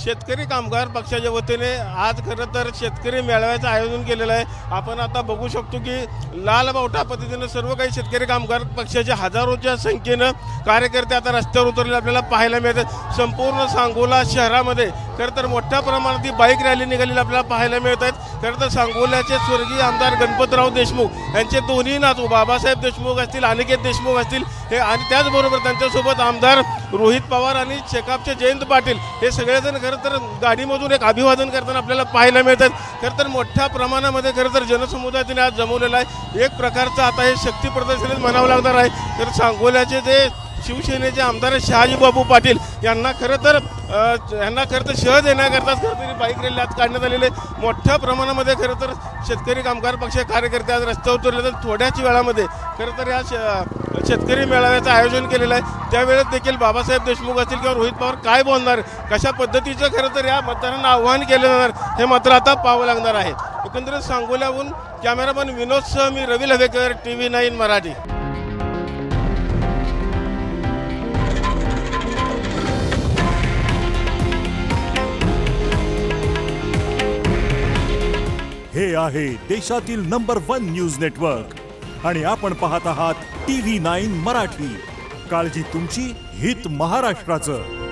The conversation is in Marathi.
शेतकरी कामगार पक्षाच्या वतीने आज खरं तर शेतकरी मेळाव्याचं आयोजन केलेलं आहे। आपण आता बघू शकतो की लाल बावटा पद्धतीने सर्व काही शेतकरी कामगार पक्षाचे हजारोच्या संख्येनं कार्यकर्ते आता रस्त्यावर उतरले आपल्याला पाहायला मिळतात। संपूर्ण सांगोला शहरामध्ये खरं तर मोठ्या प्रमाणात ही बाईक रॅली निघालेली आपल्याला पाहायला मिळत आहेत। खरं तर सांगोल्याचे स्वर्गीय आमदार गणपतराव देशमुख यांचे दोन्ही नातू बाबासाहेब देशमुख असतील, अनिकेत देशमुख असतील हे आणि त्याचबरोबर त्यांच्यासोबत आमदार रोहित पवार आणि शेकापचे जयंत पाटील हे सगळेजण खरं तर गाडीमधून एक अभिवादन करताना आपल्याला पाहायला मिळतात। खरं तर मोठ्या प्रमाणामध्ये खरं तर जनसमुदाय तिने आज जमवलेला आहे। एक प्रकारचं आता हे शक्ती प्रदर्शनच म्हणावं लागणार आहे। तर सांगोल्याचे जे शिवसेनेचे आमदार शहाजी बाबू पाटील यांना खरं तर शह देण्याकरताच खरं तर बाईक रॅली आज काढण्यात आलेले। मोठ्या प्रमाणामध्ये खरं तर शेतकरी कामगार पक्ष कार्यकर्ते आज रस्त्यावर उतरले तर थोड्याच वेळामध्ये खरं तर या शेतकरी मेळाव्याचं आयोजन केलेलं आहे। त्यावेळेस देखील बाबासाहेब देशमुख असतील किंवा रोहित पवार काय बोलणार, कशा पद्धतीचं खरं तर या मतदारांना आव्हान केलं जाणार हे मात्र आता पाहावं लागणार आहे। एकंदरीत सांगोल्याहून कॅमेरामन विनोदसह मी रवी लवेकर, TV9 मराठी। हे आहे देशातील नंबर 1 न्यूज नेटवर्क आणि आपण पाहत आहात TV9 मराठी। काळजी तुमची, हित महाराष्ट्राचं।